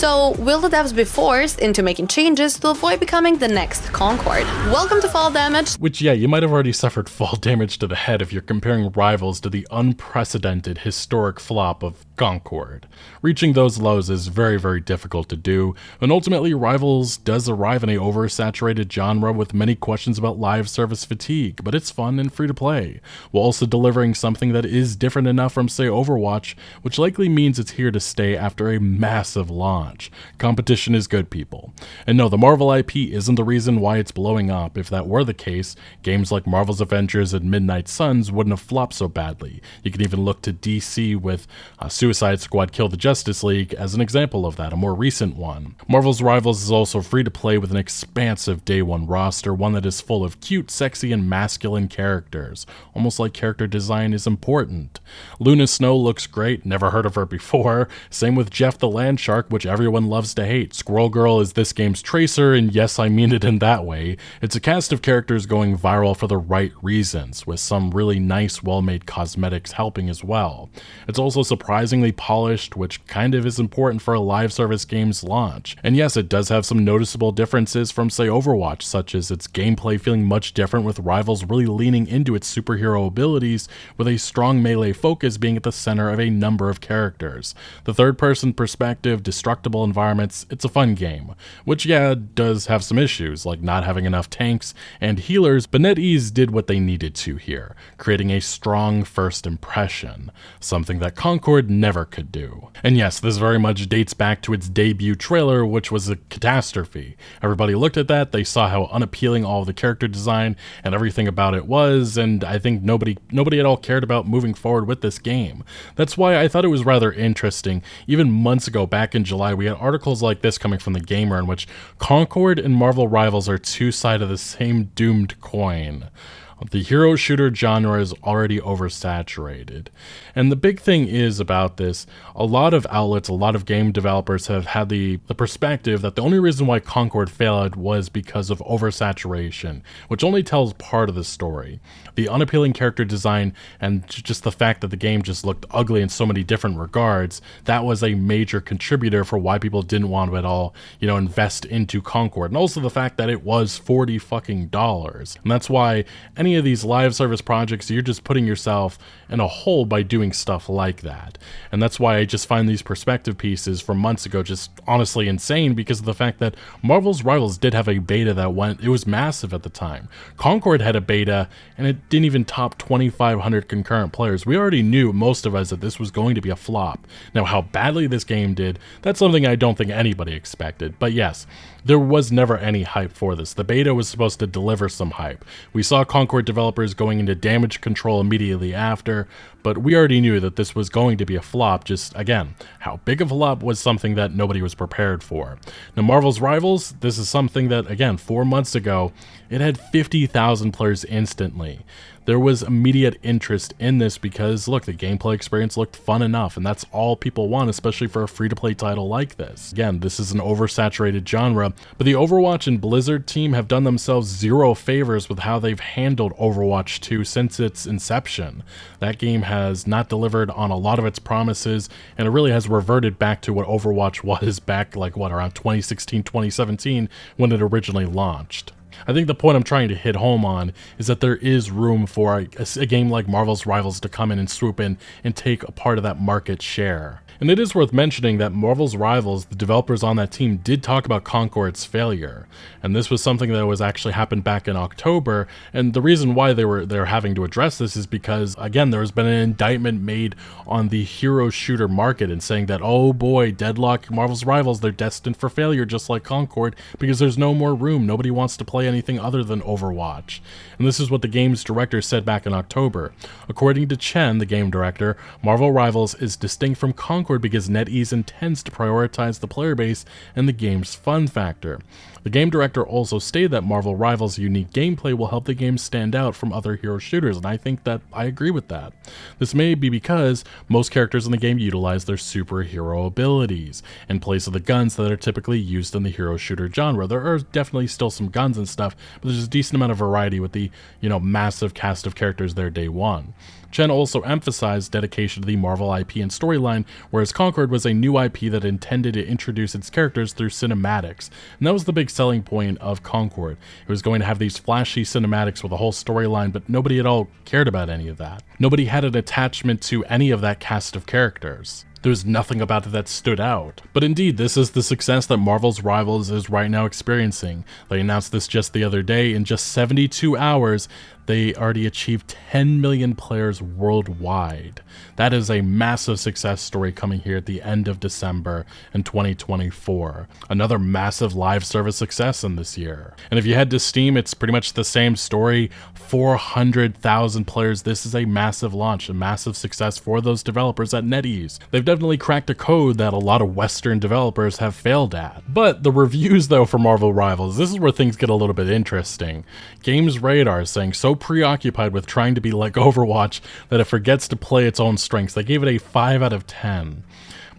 So will the devs be forced into making changes to avoid becoming the next Concord? Welcome to Fall Damage. Which, yeah, you might have already suffered fall damage to the head if you're comparing Rivals to the unprecedented historic flop of Concord. Reaching those lows is very, very difficult to do, and ultimately Rivals does arrive in a oversaturated genre with many questions about live service fatigue, but it's fun and free to play, while also delivering something that is different enough from, say, Overwatch, which likely means it's here to stay after a massive launch. Competition is good, people. And no, the Marvel IP isn't the reason why it's blowing up. If that were the case, games like Marvel's Avengers and Midnight Suns wouldn't have flopped so badly. You can even look to DC with Suicide Squad Kill the Justice League as an example of that, a more recent one. Marvel's Rivals is also free to play with an expansive day one roster, one that is full of cute, sexy, and masculine characters, almost like character design is important. Luna Snow looks great, never heard of her before. Same with Jeff the Landshark, which everyone loves to hate. Squirrel Girl is this game's Tracer, and yes, I mean it in that way. It's a cast of characters going viral for the right reasons, with some really nice, well-made cosmetics helping as well. It's also surprisingly polished, which kind of is important for a live service game's launch. And yes, it does have some noticeable differences from, say, Overwatch, such as its gameplay feeling much different, with Rivals really leaning into its superhero abilities, with a strong melee focus being at the center of a number of characters. The third-person perspective, destructible environments, it's a fun game, which, yeah, does have some issues, like not having enough tanks and healers, but NetEase did what they needed to here, creating a strong first impression, something that Concord never could do. And yes, this very much dates back to its debut trailer, which was a catastrophe. Everybody looked at that, they saw how unappealing all of the character design and everything about it was, and I think nobody at all cared about moving forward with this game. That's why I thought it was rather interesting. Even months ago, back in July, we had articles like this coming from The Gamer in which Concord and Marvel Rivals are two sides of the same doomed coin. The hero shooter genre is already oversaturated. And the big thing is about this, a lot of outlets, a lot of game developers have had the perspective that the only reason why Concord failed was because of oversaturation, which only tells part of the story. The unappealing character design and just the fact that the game just looked ugly in so many different regards, that was a major contributor for why people didn't want to at all, invest into Concord. And also the fact that it was $40 fucking. And that's why any of these live service projects, you're just putting yourself in a hole by doing stuff like that. And that's why I just find these perspective pieces from months ago just honestly insane, because of the fact that Marvel's Rivals did have a beta that it was massive at the time. Concord had a beta and it didn't even top 2,500 concurrent players. We already knew, most of us, that this was going to be a flop. Now, how badly this game did, that's something I don't think anybody expected. But yes, there was never any hype for this. The beta was supposed to deliver some hype. We saw Concord developers going into damage control immediately after, but we already knew that this was going to be a flop. Just, again, how big of a flop was something that nobody was prepared for. Now, Marvel's Rivals, this is something that, again, 4 months ago, it had 50,000 players instantly. There was immediate interest in this because, look, the gameplay experience looked fun enough, and that's all people want, especially for a free-to-play title like this. Again, this is an oversaturated genre, but the Overwatch and Blizzard team have done themselves zero favors with how they've handled Overwatch 2 since its inception. That game has not delivered on a lot of its promises, and it really has reverted back to what Overwatch was back, around 2016, 2017, when it originally launched. I think the point I'm trying to hit home on is that there is room for a game like Marvel's Rivals to come in and swoop in and take a part of that market share. And it is worth mentioning that Marvel's Rivals, the developers on that team, did talk about Concord's failure. And this was something that was actually happened back in October. And the reason why they're having to address this is because, again, there has been an indictment made on the hero shooter market and saying that, oh boy, Deadlock, Marvel's Rivals, they're destined for failure just like Concord because there's no more room. Nobody wants to play anything other than Overwatch. And this is what the game's director said back in October. According to Chen, the game director, Marvel Rivals is distinct from Concord because NetEase intends to prioritize the player base and the game's fun factor. The game director also stated that Marvel Rivals' unique gameplay will help the game stand out from other hero shooters, and I think that I agree with that. This may be because most characters in the game utilize their superhero abilities in place of the guns that are typically used in the hero shooter genre. There are definitely still some guns and stuff, but there's a decent amount of variety with the, massive cast of characters there day one. Chen also emphasized dedication to the Marvel IP and storyline, where whereas Concord was a new IP that intended to introduce its characters through cinematics, and that was the big selling point of Concord. It was going to have these flashy cinematics with a whole storyline, but nobody at all cared about any of that. Nobody had an attachment to any of that cast of characters. There was nothing about it that stood out. But indeed, this is the success that Marvel's Rivals is right now experiencing. They announced this just the other day. In just 72 hours, they already achieved 10 million players worldwide. That is a massive success story coming here at the end of December in 2024. Another massive live service success in this year. And if you head to Steam, it's pretty much the same story. 400,000 players. This is a massive launch, a massive success for those developers at NetEase. They've definitely cracked a code that a lot of Western developers have failed at. But the reviews, though, for Marvel Rivals, this is where things get a little bit interesting. Games Radar is saying, so preoccupied with trying to be like Overwatch that it forgets to play its own strengths. They gave it a 5 out of 10.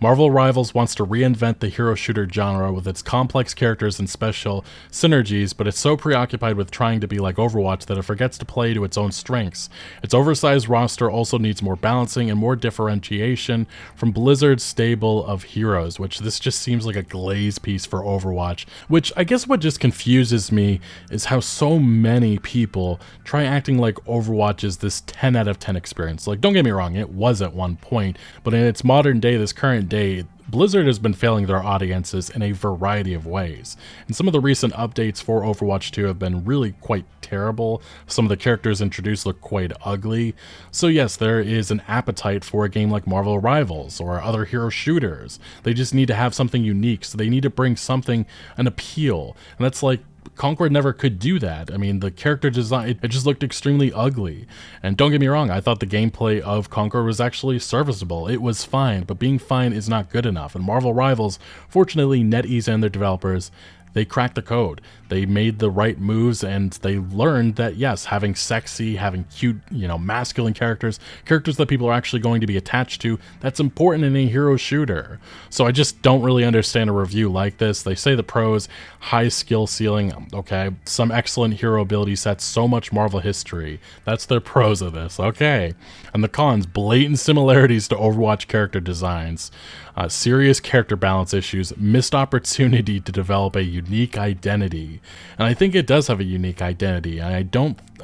Marvel Rivals wants to reinvent the hero shooter genre with its complex characters and special synergies, but it's so preoccupied with trying to be like Overwatch that it forgets to play to its own strengths. Its oversized roster also needs more balancing and more differentiation from Blizzard's stable of heroes, which this just seems like a glaze piece for Overwatch, which I guess what just confuses me is how so many people try acting like Overwatch is this 10 out of 10 experience. Like, don't get me wrong, it was at one point, but in its modern day, this current day, Blizzard has been failing their audiences in a variety of ways, and some of the recent updates for Overwatch 2 have been really quite terrible. Some of the characters introduced look quite ugly. So yes, there is an appetite for a game like Marvel Rivals or other hero shooters. They just need to have something unique, so they need to bring something, an appeal, and that's like Concord never could do that. I mean, the character design, it just looked extremely ugly. And don't get me wrong, I thought the gameplay of Concord was actually serviceable. It was fine, but being fine is not good enough. And Marvel Rivals, fortunately, NetEase and their developers, they cracked the code. They made the right moves, and they learned that, yes, having sexy, having cute, masculine characters that people are actually going to be attached to, that's important in a hero shooter. So I just don't really understand a review like this. They say the pros, high skill ceiling, okay, some excellent hero ability sets, so much Marvel history. That's their pros of this, okay. And the cons, blatant similarities to Overwatch character designs, serious character balance issues, missed opportunity to develop a unique identity. And I think it does have a unique identity. I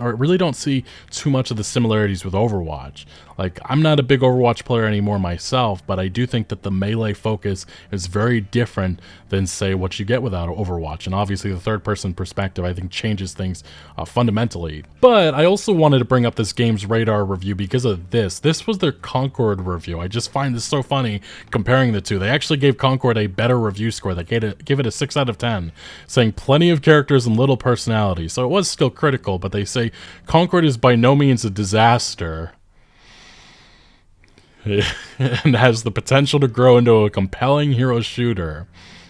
really don't see too much of the similarities with Overwatch. Like, I'm not a big Overwatch player anymore myself, but I do think that the melee focus is very different than, say, what you get without Overwatch. And obviously the third-person perspective, I think, changes things fundamentally. But I also wanted to bring up this Games Radar review because of this. This was their Concord review. I just find this so funny comparing the two. They actually gave Concord a better review score. They gave it a 6 out of 10, saying plenty of characters and little personality. So it was still critical, but they say Concord is by no means a disaster and has the potential to grow into a compelling hero shooter,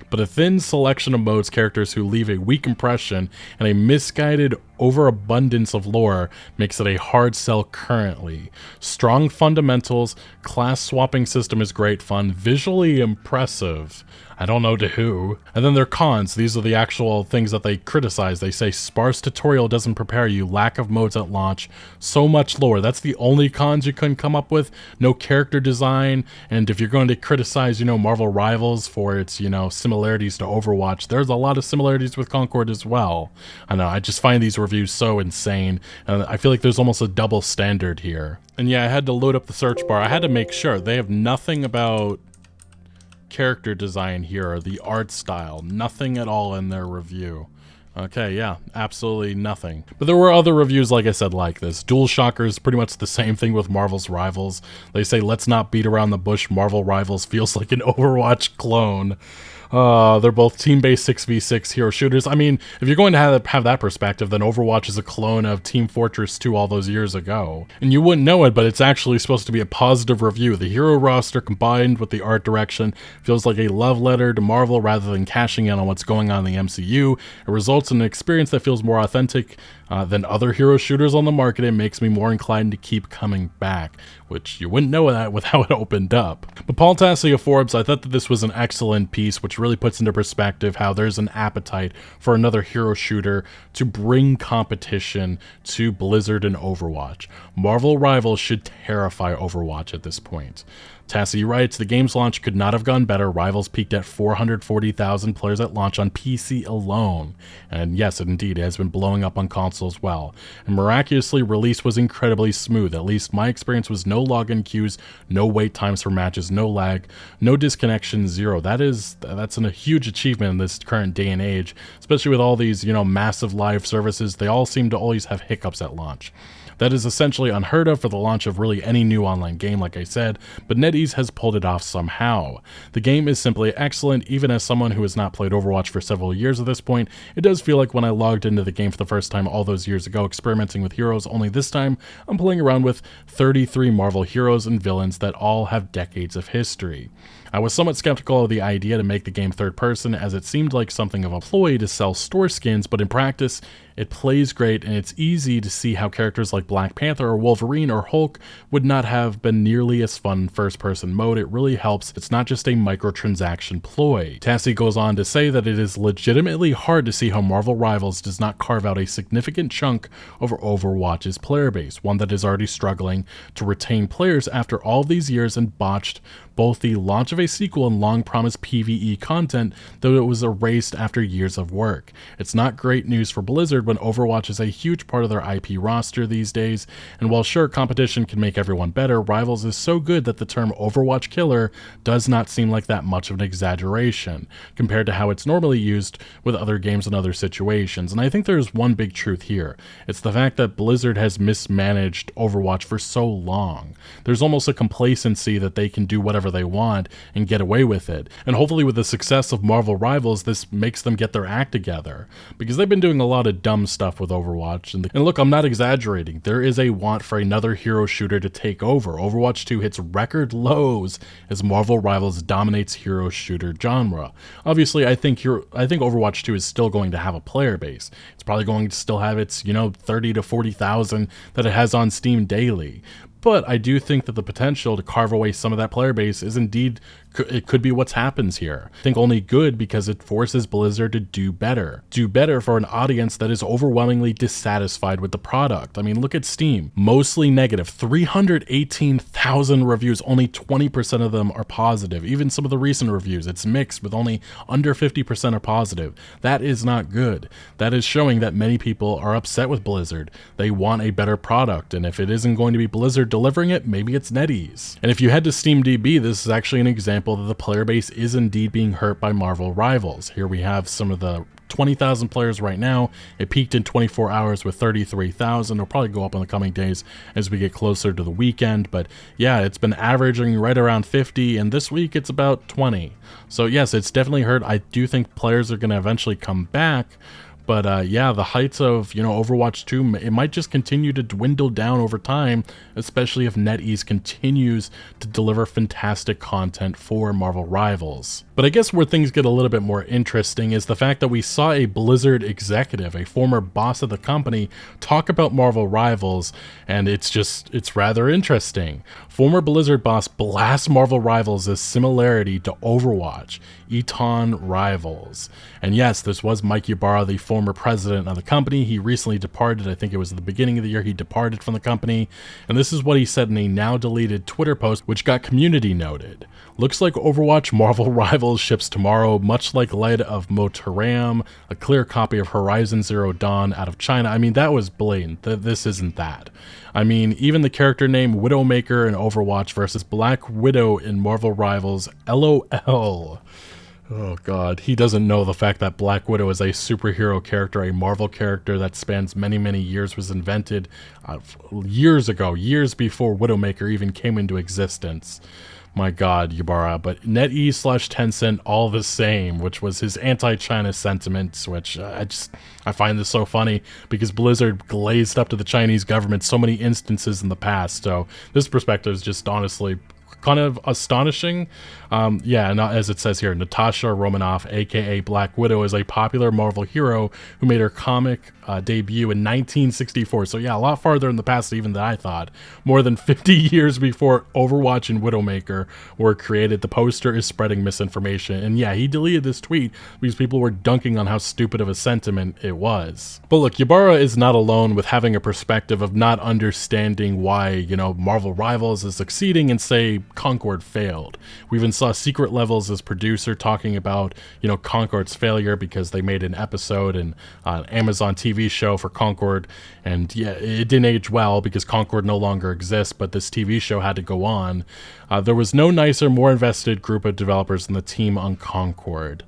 but a thin selection of modes, characters who leave a weak impression, and a misguided overabundance of lore makes it a hard sell currently. Strong fundamentals, class swapping system is great fun, visually impressive. I don't know to who. And then their cons, these are the actual things that they criticize. They say sparse tutorial doesn't prepare you, lack of modes at launch, so much lore. That's the only cons you couldn't come up with. No character design. And if you're going to criticize, Marvel Rivals for its, similarities to Overwatch, there's a lot of similarities with Concord as well. I know, I just find these reviews so insane. And I feel like there's almost a double standard here. And yeah, I had to load up the search bar. I had to make sure. They have nothing about character design here, or the art style, nothing at all in their review. Okay, yeah, absolutely nothing. But there were other reviews, like I said, like this. DualShocker is pretty much the same thing with Marvel's Rivals. They say, let's not beat around the bush, Marvel Rivals feels like an Overwatch clone. They're both team-based 6v6 hero shooters. I mean, if you're going to have that perspective, then Overwatch is a clone of Team Fortress 2 all those years ago. And you wouldn't know it, but it's actually supposed to be a positive review. The hero roster combined with the art direction feels like a love letter to Marvel rather than cashing in on what's going on in the MCU. It results in an experience that feels more authentic than other hero shooters on the market. It makes me more inclined to keep coming back, which you wouldn't know that with how it opened up. But Paul Tassi of Forbes, I thought that this was an excellent piece, which really puts into perspective how there's an appetite for another hero shooter to bring competition to Blizzard and Overwatch. Marvel Rivals should terrify Overwatch at this point. Tassie writes, the game's launch could not have gone better. Rivals peaked at 440,000 players at launch on PC alone. And yes, indeed, it has been blowing up on console as well. And miraculously, release was incredibly smooth. At least my experience was no login queues, no wait times for matches, no lag, no disconnection, zero. That's a huge achievement in this current day and age, especially with all these, massive live services. They all seem to always have hiccups at launch. That is essentially unheard of for the launch of really any new online game, like I said, but NetEase has pulled it off somehow. The game is simply excellent. Even as someone who has not played Overwatch for several years at this point, it does feel like when I logged into the game for the first time all those years ago, experimenting with heroes, only this time I'm playing around with 33 Marvel heroes and villains that all have decades of history. I was somewhat skeptical of the idea to make the game third person, as it seemed like something of a ploy to sell store skins, but in practice, it plays great, and it's easy to see how characters like Black Panther or Wolverine or Hulk would not have been nearly as fun in first-person mode. It really helps. It's not just a microtransaction ploy. Tassie goes on to say that it is legitimately hard to see how Marvel Rivals does not carve out a significant chunk of Overwatch's player base, one that is already struggling to retain players after all these years and botched both the launch of a sequel and long-promised PvE content, though it was erased after years of work. It's not great news for Blizzard when Overwatch is a huge part of their IP roster these days, and while sure, competition can make everyone better, Rivals is so good that the term Overwatch killer does not seem like that much of an exaggeration, compared to how it's normally used with other games in other situations. And I think there's one big truth here. It's the fact that Blizzard has mismanaged Overwatch for so long. There's almost a complacency that they can do whatever they want and get away with it. And hopefully with the success of Marvel Rivals, this makes them get their act together, because they've been doing a lot of dumb stuff with Overwatch. And look, I'm not exaggerating. There is a want for another hero shooter to take over. Overwatch 2 hits record lows as Marvel Rivals dominates hero shooter genre. Obviously, I think Overwatch 2 is still going to have a player base. It's probably going to still have its, 30 to 40,000 that it has on Steam daily. But I do think that the potential to carve away some of that player base is indeed, it could be what happens here. I think only good, because it forces Blizzard to do better. Do better for an audience that is overwhelmingly dissatisfied with the product. I mean, look at Steam. Mostly negative. 318,000 reviews, only 20% of them are positive. Even some of the recent reviews, it's mixed, with only under 50% are positive. That is not good. That is showing that many people are upset with Blizzard. They want a better product, and if it isn't going to be Blizzard delivering it, maybe it's NetEase. And if you head to SteamDB, this is actually an example that the player base is indeed being hurt by Marvel Rivals. Here we have some of the 20,000 players right now. It peaked in 24 hours with 33,000. It'll probably go up in the coming days as we get closer to the weekend, but yeah, it's been averaging right around 50, and this week it's about 20. So yes, it's definitely hurt. I do think players are going to eventually come back, but yeah, the heights of, Overwatch 2, it might just continue to dwindle down over time, especially if NetEase continues to deliver fantastic content for Marvel Rivals. But I guess where things get a little bit more interesting is the fact that we saw a Blizzard executive, a former boss of the company, talk about Marvel Rivals, and it's rather interesting. Former Blizzard boss blasts Marvel Rivals' similarity to Overwatch, Eton Rivals. And yes, this was Mike Ybarra, the former president of the company. He recently departed. I think it was at the beginning of the year he departed from the company. And this is what he said in a now deleted Twitter post, which got community noted. Looks like Overwatch Marvel Rivals ships tomorrow, much like Light of Motaram, a clear copy of Horizon Zero Dawn out of China. I mean, that was blatant. This isn't that. I mean, even the character name Widowmaker in Overwatch versus Black Widow in Marvel Rivals, LOL. Oh god, he doesn't know the fact that Black Widow is a superhero character, a Marvel character that spans many, many years, was invented years ago, years before Widowmaker even came into existence. My god, Ybarra. But NetEase/Tencent, all the same, which was his anti-China sentiments, which I find this so funny, because Blizzard glazed up to the Chinese government so many instances in the past. So this perspective is just honestly kind of astonishing. Yeah, and as it says here, Natasha Romanoff, aka Black Widow, is a popular Marvel hero who made her comic debut in 1964. So yeah, a lot farther in the past even than I thought. More than 50 years before Overwatch and Widowmaker were created. The poster is spreading misinformation. And yeah, he deleted this tweet because people were dunking on how stupid of a sentiment it was. But look, Ybarra is not alone with having a perspective of not understanding why, Marvel Rivals is succeeding in, say, ultimately Concord failed. We even saw Secret Levels as producer talking about, Concord's failure because they made an episode and an Amazon TV show for Concord, and yeah, it didn't age well because Concord no longer exists, but this TV show had to go on. There was no nicer, more invested group of developers than the team on Concord.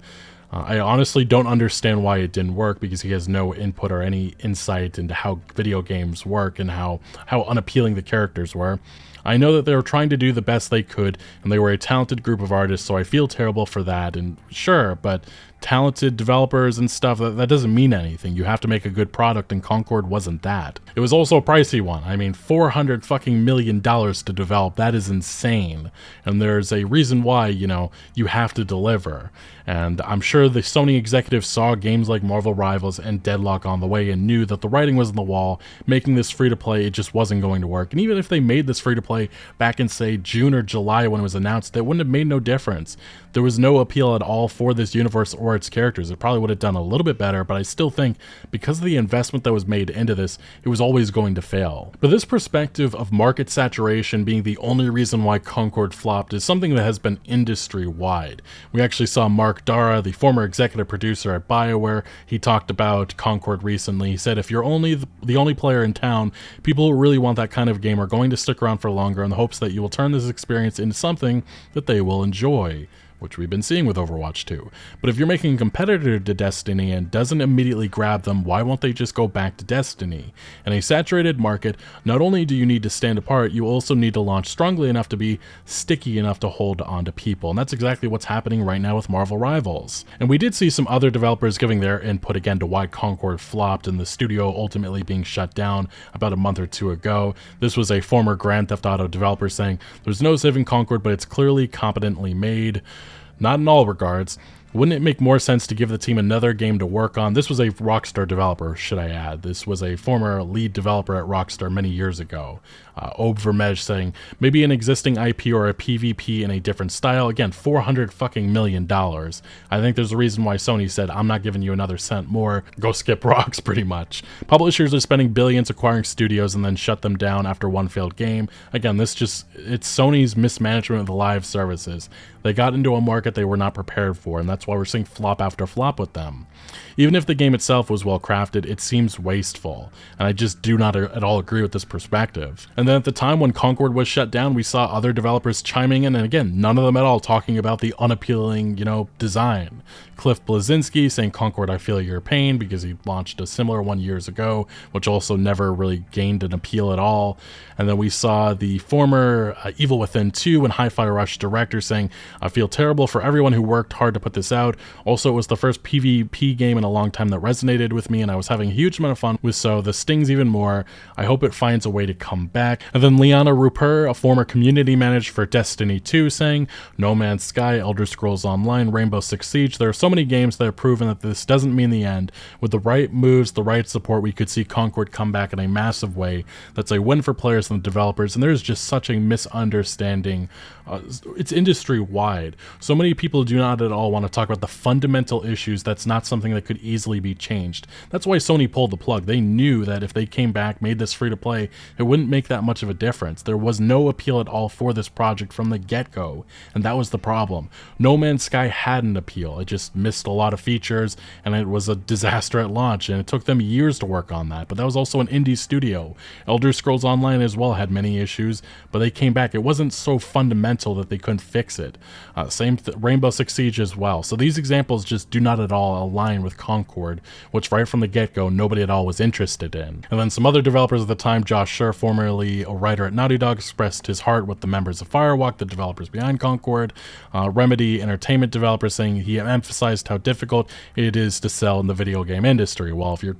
I honestly don't understand why it didn't work, because he has no input or any insight into how video games work and how unappealing the characters were. I know that they were trying to do the best they could, and they were a talented group of artists, so I feel terrible for that, and sure, but talented developers and stuff, that doesn't mean anything. You have to make a good product, and Concord wasn't that. It was also a pricey one. I mean, $400 million to develop, that is insane. And there's a reason why, you have to deliver. And I'm sure the Sony executives saw games like Marvel Rivals and Deadlock on the way and knew that the writing was on the wall. Making this free-to-play, it just wasn't going to work. And even if they made this free-to-play back in, say, June or July when it was announced, that wouldn't have made no difference. There was no appeal at all for this universe or its characters. It probably would have done a little bit better, but I still think because of the investment that was made into this, it was always going to fail. But this perspective of market saturation being the only reason why Concord flopped is something that has been industry-wide. We actually saw Mark Dara, the former executive producer at BioWare. He talked about Concord recently. He said, if you're the only player in town, people who really want that kind of game are going to stick around for longer in the hopes that you will turn this experience into something that they will enjoy, which we've been seeing with Overwatch 2. But if you're making a competitor to Destiny and doesn't immediately grab them, why won't they just go back to Destiny? In a saturated market, not only do you need to stand apart, you also need to launch strongly enough to be sticky enough to hold on to people. And that's exactly what's happening right now with Marvel Rivals. And we did see some other developers giving their input again to why Concord flopped and the studio ultimately being shut down about a month or two ago. This was a former Grand Theft Auto developer saying, there's no saving Concord, but it's clearly competently made. Not in all regards. Wouldn't it make more sense to give the team another game to work on? This was a Rockstar developer, should I add. This was a former lead developer at Rockstar many years ago. Overwatch saying, maybe an existing IP or a PvP in a different style. Again, $400 million. I think there's a reason why Sony said, I'm not giving you another cent more. Go skip rocks, pretty much. Publishers are spending billions acquiring studios and then shut them down after one failed game. Again, it's Sony's mismanagement of the live services. They got into a market they were not prepared for, and that's why we're seeing flop after flop with them. Even if the game itself was well crafted, it seems wasteful, and I just do not at all agree with this perspective. And then at the time when Concord was shut down, we saw other developers chiming in, and again, none of them at all talking about the unappealing, design. Cliff Bleszinski saying, Concord, I feel your pain, because he launched a similar one years ago, which also never really gained an appeal at all. And then we saw the former Evil Within 2 and Hi-Fi Rush director saying, I feel terrible for everyone who worked hard to put this out. Also, it was the first PvP game in a long time that resonated with me, and I was having a huge amount of fun with, so this stings even more. I hope it finds a way to come back. And then Liana Rupert, a former community manager for Destiny 2, saying, No Man's Sky, Elder Scrolls Online, Rainbow Six Siege, there are so many games that have proven that this doesn't mean the end. With the right moves, the right support, we could see Concord come back in a massive way. That's a win for players and the developers, and there's just such a misunderstanding. It's industry-wide. So many people do not at all want to talk about the fundamental issues. That's not something that could easily be changed. That's why Sony pulled the plug. They knew that if they came back, made this free to play, it wouldn't make that much of a difference. There was no appeal at all for this project from the get-go, and that was the problem. No Man's Sky had an appeal. It just missed a lot of features, and it was a disaster at launch, and it took them years to work on that. But that was also an indie studio. Elder Scrolls Online as well had many issues, but they came back. It wasn't so fundamental that they couldn't fix it. Rainbow Six Siege as well. So these examples just do not at all align with Concord, which right from the get-go nobody at all was interested in. And then some other developers at the time, Josh Scher, formerly a writer at Naughty Dog, expressed his heart with the members of Firewalk, the developers behind Concord. Remedy Entertainment developers saying he emphasized how difficult it is to sell in the video game industry. Well, if you're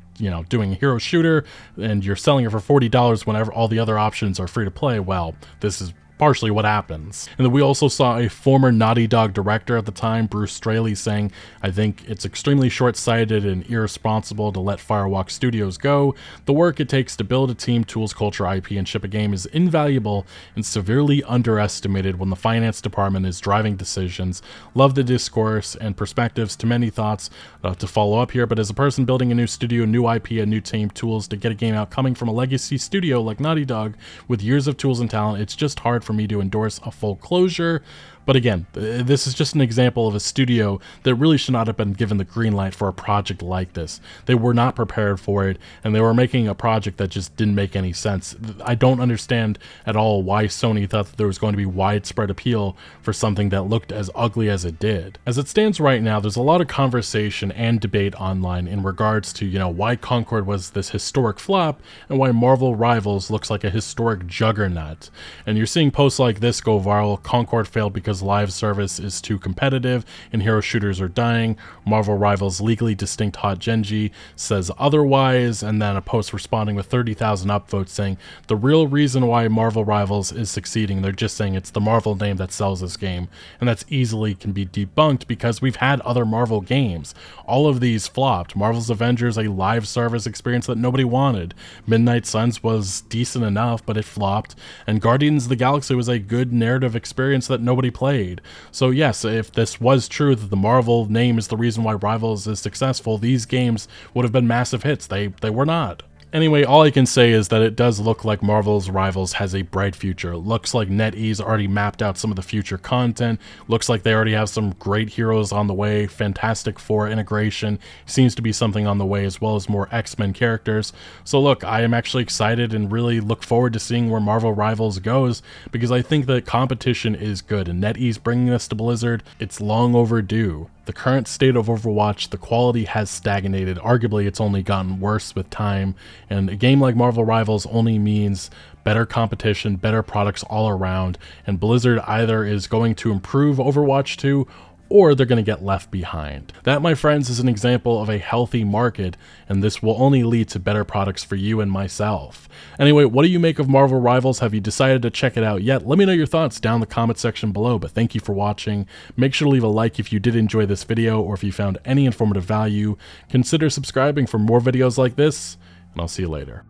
doing a hero shooter and you're selling it for $40 whenever all the other options are free to play, well, this is partially what happens. And then we also saw a former Naughty Dog director at the time, Bruce Straley, saying, I think it's extremely short-sighted and irresponsible to let Firewalk Studios go. The work it takes to build a team, tools, culture, IP, and ship a game is invaluable and severely underestimated when the finance department is driving decisions. Love the discourse and perspectives. Too many thoughts to follow up here, but as a person building a new studio, new IP, a new team, tools to get a game out coming from a legacy studio like Naughty Dog with years of tools and talent, it's just hard for for me to endorse a full closure. But again, this is just an example of a studio that really should not have been given the green light for a project like this. They were not prepared for it, and they were making a project that just didn't make any sense. I don't understand at all why Sony thought that there was going to be widespread appeal for something that looked as ugly as it did. As it stands right now, there's a lot of conversation and debate online in regards to, why Concord was this historic flop and why Marvel Rivals looks like a historic juggernaut. And you're seeing posts like this go viral. Concord failed because live service is too competitive and hero shooters are dying. Marvel Rivals legally distinct hot Genji says otherwise, and then a post responding with 30,000 upvotes saying the real reason why Marvel Rivals is succeeding, they're just saying it's the Marvel name that sells this game, and that's easily can be debunked because we've had other Marvel games. All of these flopped. Marvel's Avengers, a live service experience that nobody wanted. Midnight Suns was decent enough, but it flopped, and Guardians of the Galaxy was a good narrative experience that nobody played. So yes, if this was true that the Marvel name is the reason why Rivals is successful, these games would have been massive hits. They were not. Anyway, all I can say is that it does look like Marvel's Rivals has a bright future. Looks like NetEase already mapped out some of the future content. Looks like they already have some great heroes on the way. Fantastic Four integration seems to be something on the way, as well as more X-Men characters. So look, I am actually excited and really look forward to seeing where Marvel Rivals goes, because I think that competition is good, and NetEase bringing this to Blizzard, it's long overdue. The current state of Overwatch, the quality has stagnated. Arguably, it's only gotten worse with time, and a game like Marvel Rivals only means better competition, better products all around, and Blizzard either is going to improve Overwatch 2 or they're going to get left behind. That, my friends, is an example of a healthy market, and this will only lead to better products for you and myself. Anyway, what do you make of Marvel Rivals? Have you decided to check it out yet? Let me know your thoughts down in the comment section below, but thank you for watching. Make sure to leave a like if you did enjoy this video, or if you found any informative value. Consider subscribing for more videos like this, and I'll see you later.